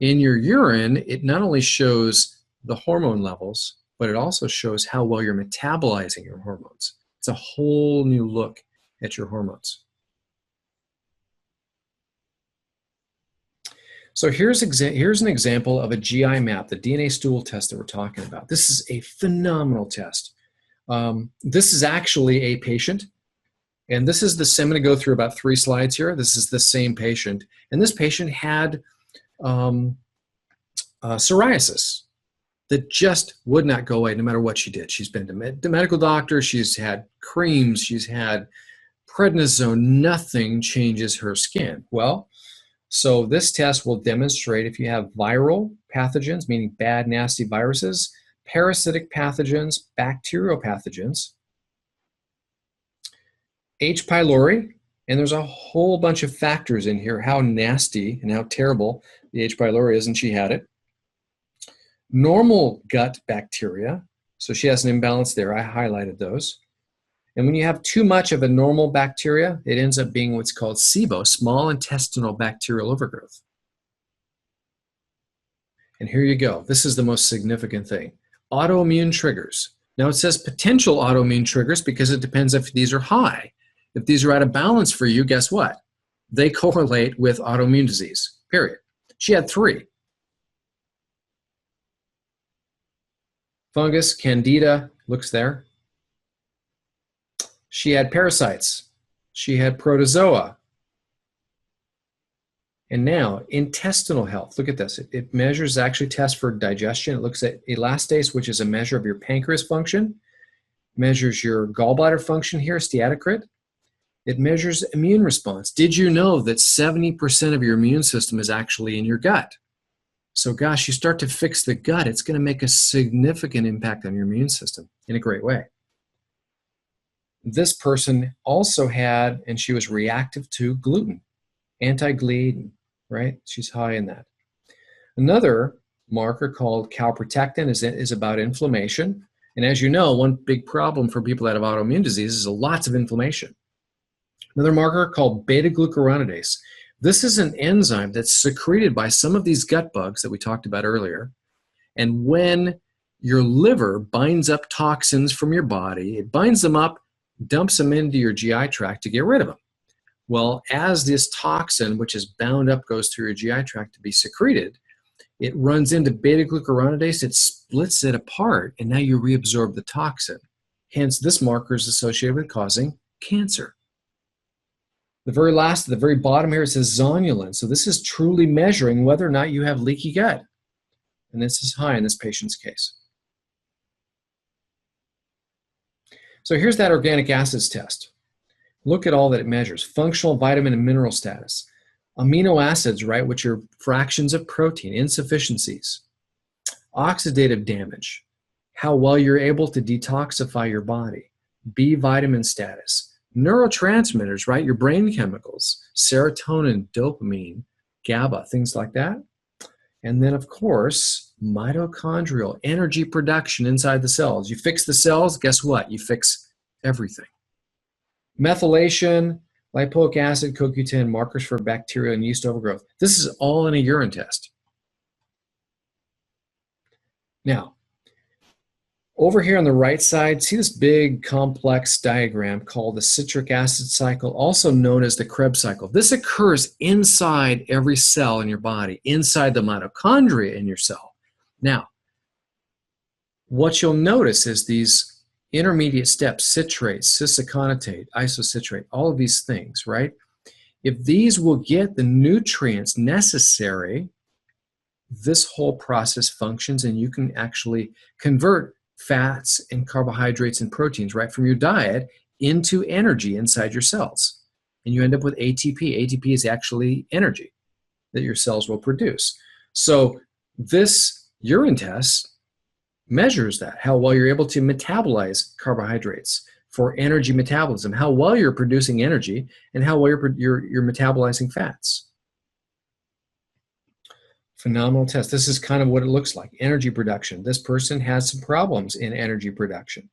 Speaker 1: In your urine, it not only shows the hormone levels, but it also shows how well you're metabolizing your hormones. It's a whole new look at your hormones. So here's an example of a GI map, the DNA stool test that we're talking about. This is a phenomenal test. This is actually a patient, and this is the, I'm going to go through about 3 slides here. This is the same patient, and this patient had psoriasis that just would not go away no matter what she did. She's been to the medical doctor, she's had creams, she's had prednisone, nothing changes her skin. Well, so this test will demonstrate if you have viral pathogens, meaning bad, nasty viruses, parasitic pathogens, bacterial pathogens, H. pylori, and there's a whole bunch of factors in here, how nasty and how terrible the H. pylori is, and she had it. Normal gut bacteria, so she has an imbalance there. I highlighted those. And when you have too much of a normal bacteria, it ends up being what's called SIBO, small intestinal bacterial overgrowth. And here you go. This is the most significant thing. Autoimmune triggers. Now it says potential autoimmune triggers because it depends if these are high. If these are out of balance for you, guess what? They correlate with autoimmune disease, period. She had 3. Fungus, candida, looks there. She had parasites. She had protozoa. And now, intestinal health. Look at this. It measures, actually tests for digestion. It looks at elastase, which is a measure of your pancreas function. Measures your gallbladder function here, steatocrit. It measures immune response. Did you know that 70% of your immune system is actually in your gut? So gosh, you start to fix the gut, it's going to make a significant impact on your immune system in a great way. This person also had, and she was reactive to gluten, anti-gliadin, right? She's high in that. Another marker called calprotectin is about inflammation. And as you know, one big problem for people that have autoimmune disease is lots of inflammation. Another marker called beta-glucuronidase. This is an enzyme that's secreted by some of these gut bugs that we talked about earlier. And when your liver binds up toxins from your body, it binds them up, dumps them into your GI tract to get rid of them. Well, as this toxin, which is bound up, goes through your GI tract to be secreted, it runs into beta-glucuronidase, it splits it apart, and now you reabsorb the toxin. Hence, this marker is associated with causing cancer. The very last, at the very bottom here, it says zonulin. So this is truly measuring whether or not you have leaky gut. And this is high in this patient's case. So here's that organic acids test. Look at all that it measures. Functional vitamin and mineral status. Amino acids, right, which are fractions of protein, insufficiencies. Oxidative damage. How well you're able to detoxify your body. B vitamin status. Neurotransmitters, right, your brain chemicals. Serotonin, dopamine, GABA, things like that. And then, of course, mitochondrial energy production inside the cells. You fix the cells, guess what? You fix everything. Methylation, lipoic acid, CoQ10, markers for bacterial and yeast overgrowth. This is all in a urine test. Now, over here on the right side, see this big complex diagram called the citric acid cycle, also known as the Krebs cycle. This occurs inside every cell in your body, inside the mitochondria in your cell. Now, what you'll notice is these intermediate steps, citrate, cisaconate, isocitrate, all of these things, right? If these will get the nutrients necessary, this whole process functions and you can actually convert fats and carbohydrates and proteins, right, from your diet into energy inside your cells. And you end up with ATP. ATP is actually energy that your cells will produce. So this urine test measures that, how well you're able to metabolize carbohydrates for energy metabolism, how well you're producing energy and how well you're metabolizing fats. Phenomenal test. This is kind of what it looks like. Energy production. This person has some problems in energy production.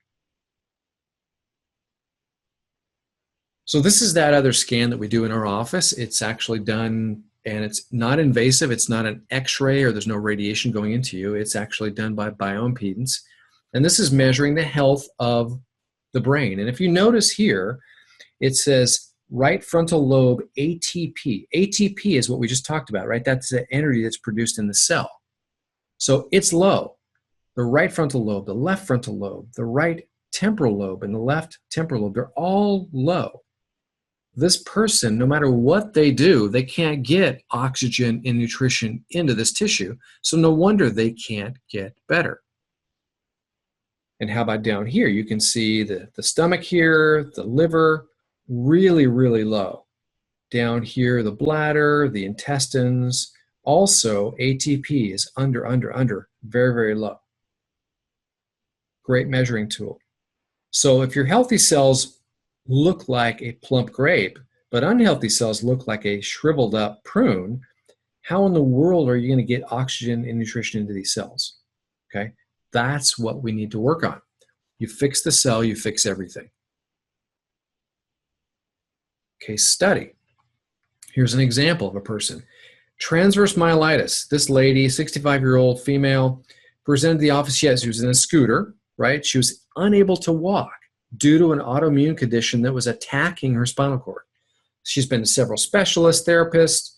Speaker 1: So this is that other scan that we do in our office. It's actually done, and it's not invasive. It's not an x-ray, or there's no radiation going into you. It's actually done by bioimpedance. And this is measuring the health of the brain. And if you notice here, it says right frontal lobe ATP. ATP is what we just talked about, right? That's the energy that's produced in the cell. So it's low. The right frontal lobe, the left frontal lobe, the right temporal lobe, and the left temporal lobe, they're all low. This person, no matter what they do, they can't get oxygen and nutrition into this tissue. So no wonder they can't get better. And how about down here? You can see the stomach here, the liver, really, really low. Down here, the bladder, the intestines. Also, ATP is under, very, very low. Great measuring tool. So if your healthy cells look like a plump grape, but unhealthy cells look like a shriveled up prune, how in the world are you going to get oxygen and nutrition into these cells? Okay, that's what we need to work on. You fix the cell, you fix everything. Case study. Here's an example of a person. Transverse myelitis. This lady, 65-year-old female, presented to the office. Yes, she was in a scooter, right? She was unable to walk due to an autoimmune condition that was attacking her spinal cord. She's been to several specialist therapists,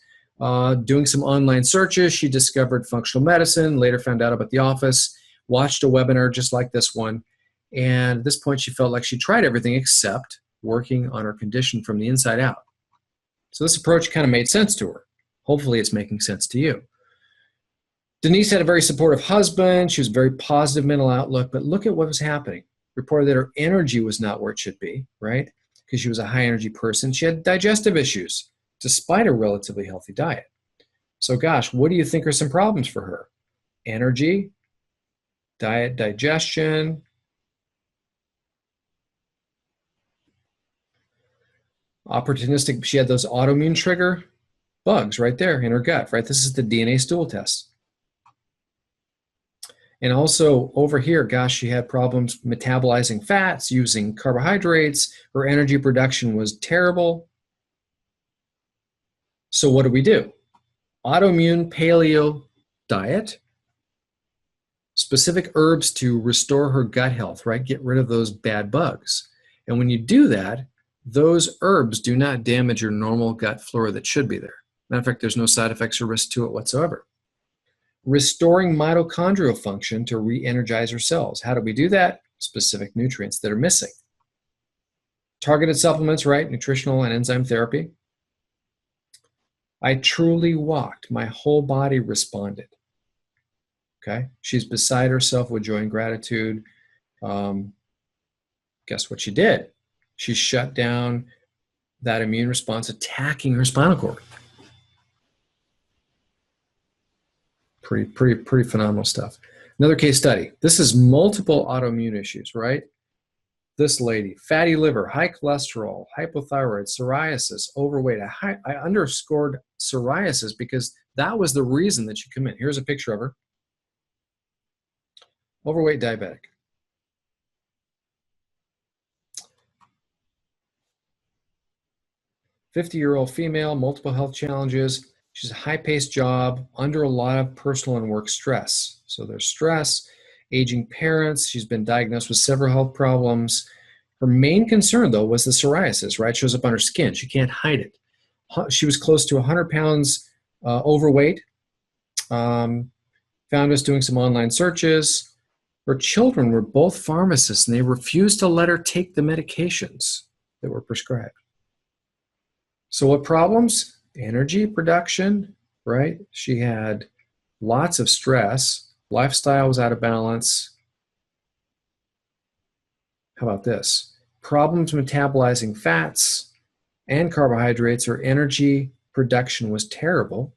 Speaker 1: doing some online searches. She discovered functional medicine, later found out about the office, watched a webinar just like this one, and at this point she felt like she tried everything except working on her condition from the inside out. So this approach kind of made sense to her. Hopefully it's making sense to you. Denise had a very supportive husband. She was a very positive mental outlook, but look at what was happening. Reported that her energy was not where it should be, right? Because she was a high energy person. She had digestive issues despite a relatively healthy diet. So gosh, what do you think are some problems for her? Energy, diet, digestion. Opportunistic, she had those autoimmune trigger bugs right there in her gut, right? This is the DNA stool test. And also over here, gosh, she had problems metabolizing fats, using carbohydrates. Her energy production was terrible. So what do? Autoimmune paleo diet, specific herbs to restore her gut health, right? Get rid of those bad bugs. And when you do that, those herbs do not damage your normal gut flora that should be there. Matter of fact, there's no side effects or risk to it whatsoever. Restoring mitochondrial function to re-energize your cells. How do we do that? Specific nutrients that are missing. Targeted supplements, right? Nutritional and enzyme therapy. I truly walked. My whole body responded. Okay? She's beside herself with joy and gratitude. Guess what she did? She shut down that immune response attacking her spinal cord. Pretty phenomenal stuff. Another case study. This is multiple autoimmune issues, right? This lady, fatty liver, high cholesterol, hypothyroid, psoriasis, overweight. I underscored psoriasis because that was the reason that she came in. Here's a picture of her. Overweight diabetic. "50-year-old female, multiple health challenges. She's a high-paced job, under a lot of personal and work stress." So there's stress, aging parents. She's been diagnosed with several health problems. Her main concern, though, was the psoriasis, right? Shows up on her skin. She can't hide it. She was close to 100 pounds overweight. Found us doing some online searches. Her children were both pharmacists, and they refused to let her take the medications that were prescribed. So what problems? Energy production, right? She had lots of stress. Lifestyle was out of balance. How about this? Problems metabolizing fats and carbohydrates. Her energy production was terrible.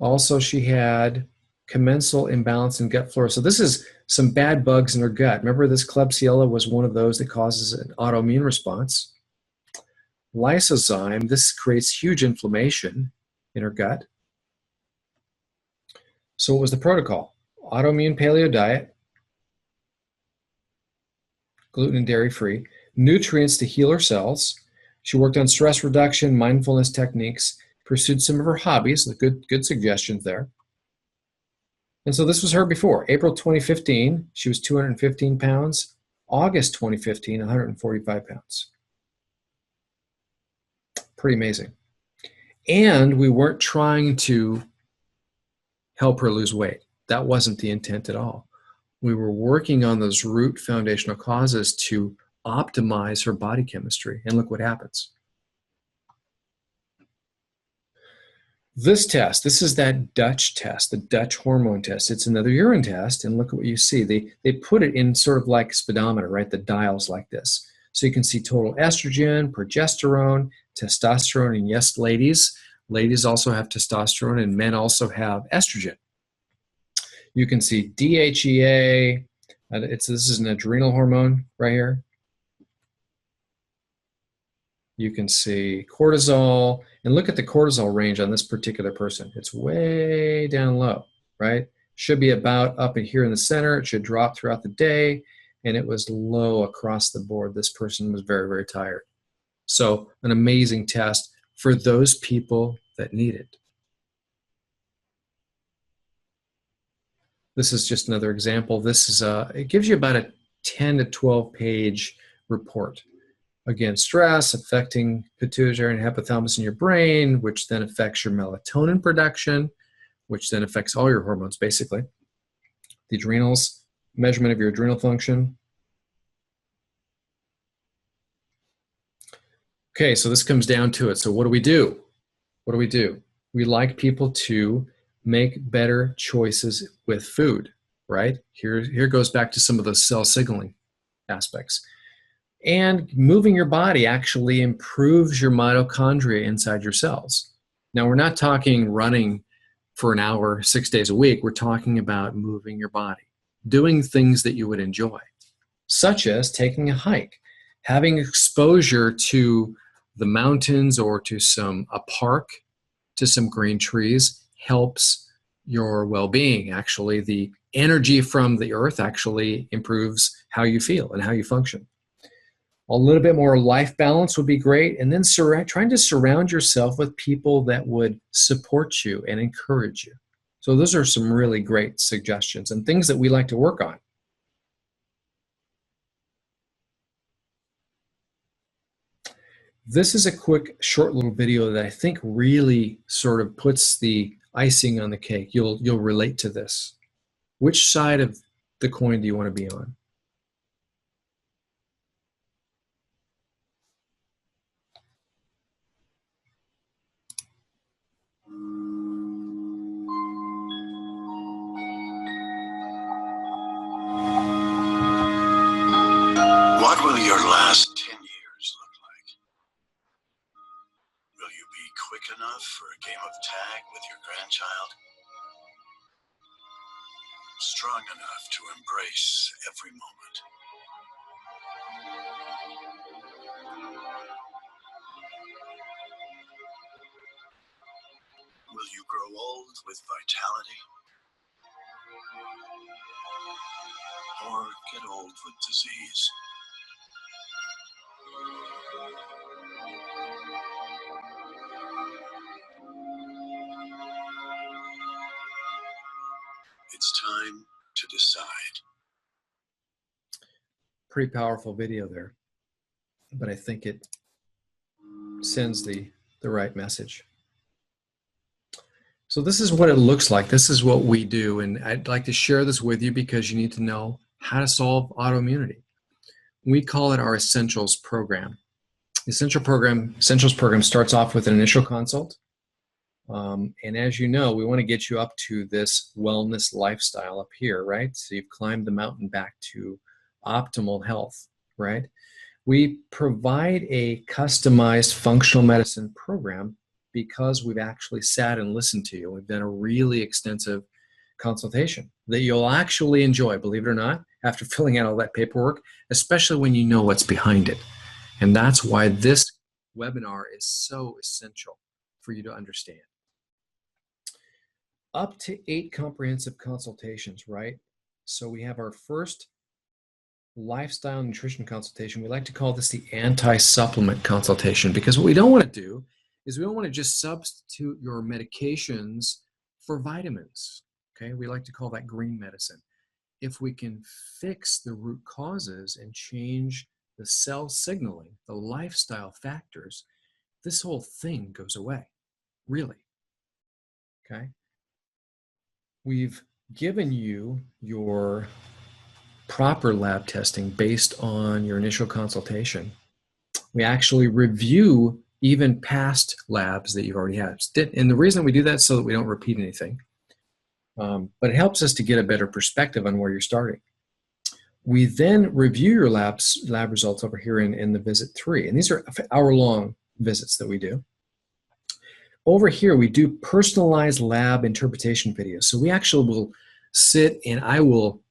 Speaker 1: Also, she had commensal imbalance in gut flora. So this is some bad bugs in her gut. Remember, this Klebsiella was one of those that causes an autoimmune response. Lysozyme, this creates huge inflammation in her gut. So what was the protocol? Autoimmune paleo diet, gluten and dairy free, nutrients to heal her cells. She worked on stress reduction, mindfulness techniques, pursued some of her hobbies, good suggestions there. And so this was her before. April 2015, she was 215 pounds. August 2015, 145 pounds. Pretty amazing. And we weren't trying to help her lose weight. That wasn't the intent at all. We were working on those root foundational causes to optimize her body chemistry. And look what happens. This test, this is that Dutch test, the Dutch hormone test. It's another urine test, and look at what you see. They put it in sort of like speedometer, right? The dials like this. So you can see total estrogen, progesterone, testosterone, and yes, ladies also have testosterone, and men also have estrogen. You can see DHEA. This is an adrenal hormone right here. You can see cortisol, and look at the cortisol range on this particular person. It's way down low, right? Should be about up in here in the center. It should drop throughout the day, and it was low across the board. This person was very, very tired. So an amazing test for those people that need it. This is just another example. This is it gives you about a 10 to 12 page report. Again, stress affecting pituitary and hypothalamus in your brain, which then affects your melatonin production, which then affects all your hormones, basically. The adrenals, measurement of your adrenal function. Okay, so this comes down to it. So what do we do? What do we do? We like people to make better choices with food, right? Here goes back to some of those cell signaling aspects. And moving your body actually improves your mitochondria inside your cells. Now, we're not talking running for an hour, 6 days a week. We're talking about moving your body, doing things that you would enjoy, such as taking a hike, having exposure to the mountains or to a park, to some green trees helps your well-being. Actually, the energy from the earth actually improves how you feel and how you function. A little bit more life balance would be great. And then trying to surround yourself with people that would support you and encourage you. So those are some really great suggestions and things that we like to work on. This is a quick, short little video that I think really sort of puts the icing on the cake. You'll relate to this. Which side of the coin do you want to be on?
Speaker 2: What will your last 10 years look like? Will you be quick enough for a game of tag with your grandchild? Strong enough to embrace every moment? Will you grow old with vitality? Or get old with disease? It's time to decide.
Speaker 1: Pretty powerful video there, but I think it sends the right message. So this is what it looks like. This is what we do, and I'd like to share this with you because you need to know how to solve autoimmunity. We call it our Essentials program. The Essentials program starts off with an initial consult. And as you know, we want to get you up to this wellness lifestyle up here, right? So you've climbed the mountain back to optimal health, right? We provide a customized functional medicine program because we've actually sat and listened to you. We've done a really extensive consultation that you'll actually enjoy, believe it or not, after filling out all that paperwork, especially when you know what's behind it. And that's why this webinar is so essential for you to understand. Up to 8 comprehensive consultations, right? So we have our first lifestyle nutrition consultation. We like to call this the anti-supplement consultation, because what we don't want to do is we don't want to just substitute your medications for vitamins. Okay, we like to call that green medicine. If we can fix the root causes and change the cell signaling, the lifestyle factors, this whole thing goes away, really. Okay, we've given you your proper lab testing based on your initial consultation. We actually review even past labs that you've already had. And the reason we do that is so that we don't repeat anything. But it helps us to get a better perspective on where you're starting. We then review your lab results over here in the visit 3. And these are hour-long visits that we do. Over here, we do personalized lab interpretation videos. So we actually will sit and I will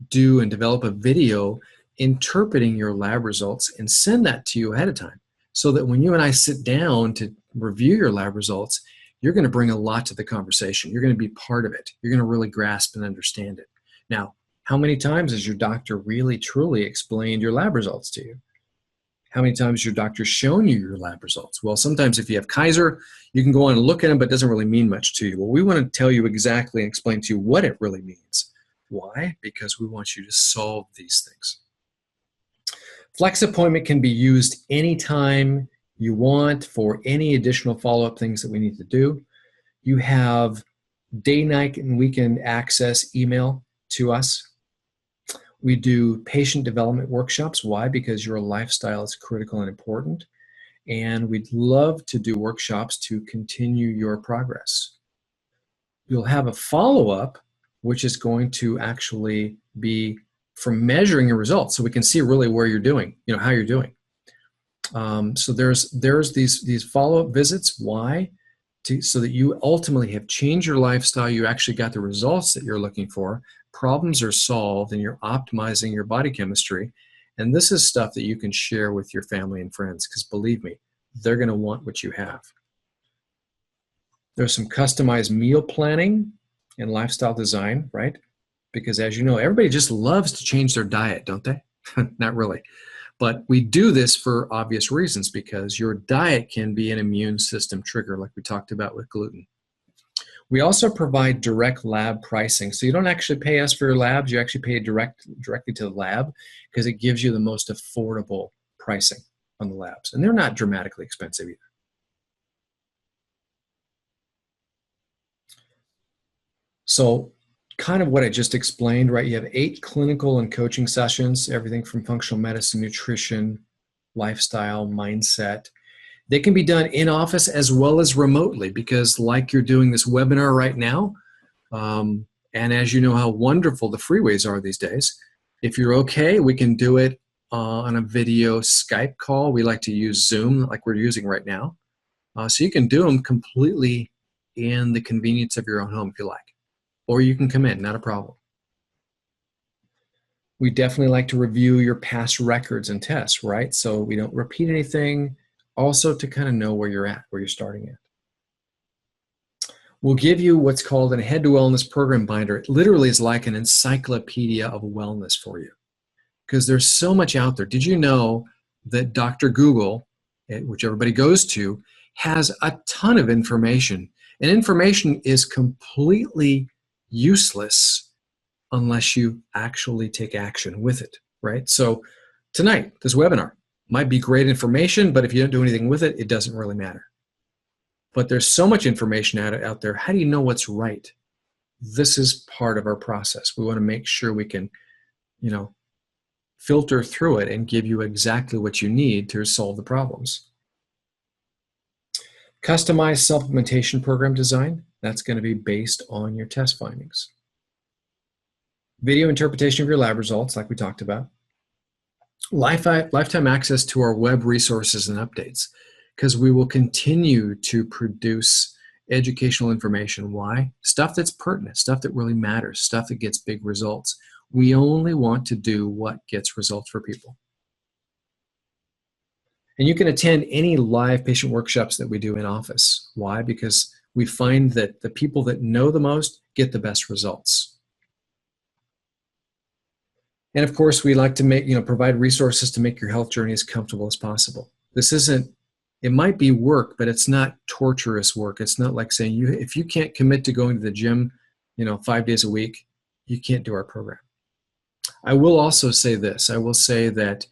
Speaker 1: do and develop a video interpreting your lab results and send that to you ahead of time, so that when you and I sit down to review your lab results, you're going to bring a lot to the conversation. You're going to be part of it. You're going to really grasp and understand it. Now, how many times has your doctor really truly explained your lab results to you? How many times has your doctor shown you your lab results? Well, sometimes if you have Kaiser, you can go on and look at them, but it doesn't really mean much to you. Well, we want to tell you exactly and explain to you what it really means. Why? Because we want you to solve these things. Flex appointment can be used anytime you want for any additional follow-up things that we need to do. You have day, night, and weekend access email to us. We do patient development workshops. Why? Because your lifestyle is critical and important. And we'd love to do workshops to continue your progress. You'll have a follow-up, which is going to actually be for measuring your results, so we can see really where you're doing, how you're doing. So there's these follow-up visits. Why? So that you ultimately have changed your lifestyle, you actually got the results that you're looking for, problems are solved, and you're optimizing your body chemistry. And this is stuff that you can share with your family and friends, because believe me, they're going to want what you have. There's some customized meal planning and lifestyle design, right? Because as you know, everybody just loves to change their diet, don't they? Not really. But we do this for obvious reasons, because your diet can be an immune system trigger, like we talked about with gluten. We also provide direct lab pricing. So you don't actually pay us for your labs, you actually pay directly to the lab, because it gives you the most affordable pricing on the labs. And they're not dramatically expensive either. So kind of what I just explained, right? You have 8 clinical and coaching sessions, everything from functional medicine, nutrition, lifestyle, mindset. They can be done in office as well as remotely, because like you're doing this webinar right now, and as you know how wonderful the freeways are these days, if you're okay, we can do it on a video Skype call. We like to use Zoom like we're using right now. So you can do them completely in the convenience of your own home if you like. Or you can come in, not a problem. We definitely like to review your past records and tests, right? So we don't repeat anything. Also to kind of know where you're at, where you're starting at. We'll give you what's called a Head to Wellness program binder. It literally is like an encyclopedia of wellness for you, because there's so much out there. Did you know that Dr. Google, which everybody goes to, has a ton of information, and information is completely useless unless you actually take action with it, right? So tonight, this webinar might be great information, but if you don't do anything with it, it doesn't really matter. But there's so much information out there. How do you know what's right? This is part of our process. We want to make sure we can, filter through it and give you exactly what you need to solve the problems. Customized supplementation program design. That's going to be based on your test findings. Video interpretation of your lab results, like we talked about. Lifetime access to our web resources and updates, because we will continue to produce educational information. Why? Stuff that's pertinent, stuff that really matters, stuff that gets big results. We only want to do what gets results for people. And you can attend any live patient workshops that we do in office. Why? Because we find that the people that know the most get the best results. And of course, we like to provide resources to make your health journey as comfortable as possible. This isn't, it might be work, but it's not torturous work. It's not like saying, if you can't commit to going to the gym, 5 days a week, you can't do our program. I will also say this. I will say that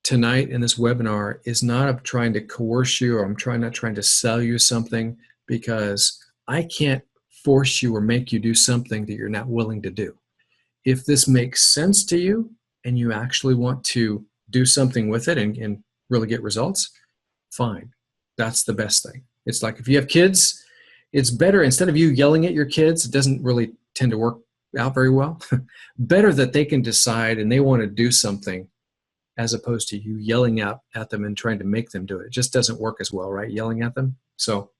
Speaker 1: tonight in this webinar is not trying to coerce you, or I'm not trying to sell you something, because I can't force you or make you do something that you're not willing to do. If this makes sense to you and you actually want to do something with it and really get results, fine. That's the best thing. It's like if you have kids, it's better, instead of you yelling at your kids, it doesn't really tend to work out very well. Better that they can decide and they want to do something, as opposed to you yelling out at them and trying to make them do it. It just doesn't work as well, right? Yelling at them. So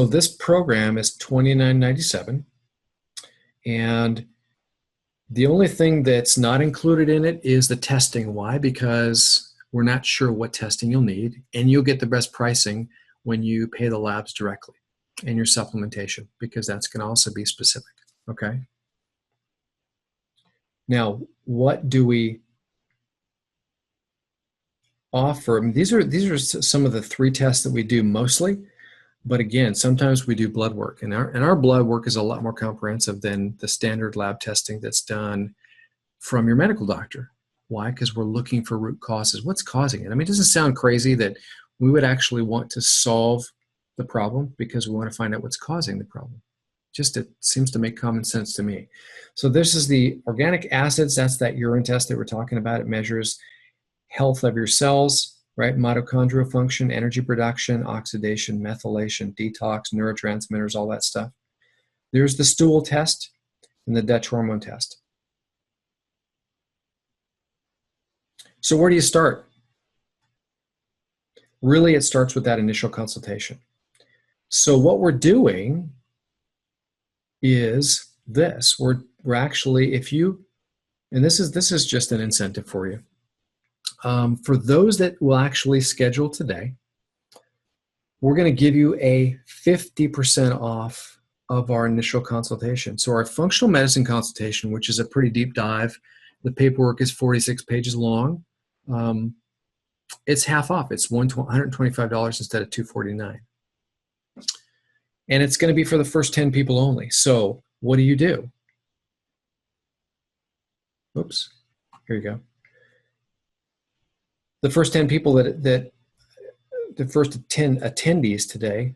Speaker 1: this program is $29.97, and the only thing that's not included in it is the testing. Why? Because we're not sure what testing you'll need, and you'll get the best pricing when you pay the labs directly and your supplementation, because that's going to also be specific. Okay. Now, what do we offer? I mean, these are some of the 3 tests that we do mostly. But again, sometimes we do blood work, and our blood work is a lot more comprehensive than the standard lab testing that's done from your medical doctor. Why? Because we're looking for root causes. What's causing it? I mean, it doesn't sound crazy that we would actually want to solve the problem because we want to find out what's causing the problem. Just it seems to make common sense to me. So this is the organic acids. That's that urine test that we're talking about. It measures health of your cells, right? Mitochondrial function, energy production, oxidation, methylation, detox, neurotransmitters, all that stuff. There's the stool test and the Dutch hormone test. So where do you start? Really, it starts with that initial consultation. So what we're doing is this. We're actually, and this is just an incentive for you. For those that will actually schedule today, we're going to give you a 50% off of our initial consultation. So our functional medicine consultation, which is a pretty deep dive, the paperwork is 46 pages long. It's half off. It's $125 instead of $249. And it's going to be for the first 10 people only. So what do you do? Oops, here you go. The first 10 people the first 10 attendees today,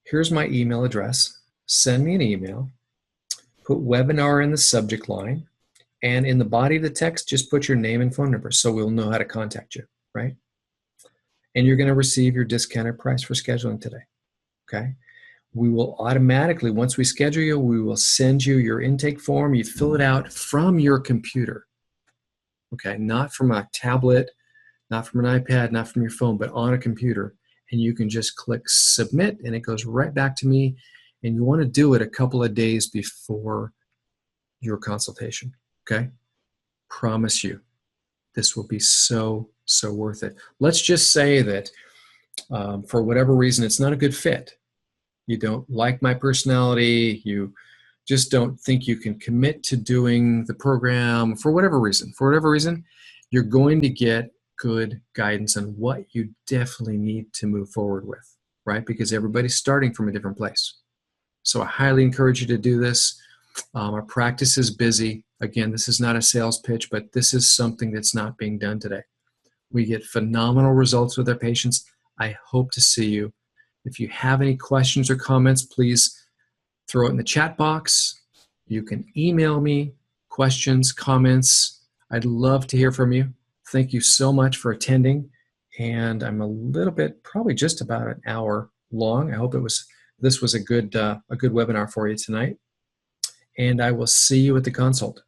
Speaker 1: here's my email address. Send me an email, put webinar in the subject line, and in the body of the text, just put your name and phone number so we'll know how to contact you, right? And you're going to receive your discounted price for scheduling today, okay? We will automatically, once we schedule you, we will send you your intake form. You fill it out from your computer, okay? Not from a tablet, not from an iPad, not from your phone, but on a computer. And you can just click submit and it goes right back to me. And you want to do it a couple of days before your consultation, okay? Promise you, this will be so, so worth it. Let's just say that for whatever reason, it's not a good fit. You don't like my personality. You just don't think you can commit to doing the program for whatever reason. For whatever reason, you're going to get good guidance on what you definitely need to move forward with, right? Because everybody's starting from a different place. So I highly encourage you to do this. Our practice is busy. Again, this is not a sales pitch, but this is something that's not being done today. We get phenomenal results with our patients. I hope to see you. If you have any questions or comments, please throw it in the chat box. You can email me questions, comments. I'd love to hear from you. Thank you so much for attending. And I'm a little bit, probably just about an hour long. I hope this was a good webinar for you tonight. And I will see you at the consult.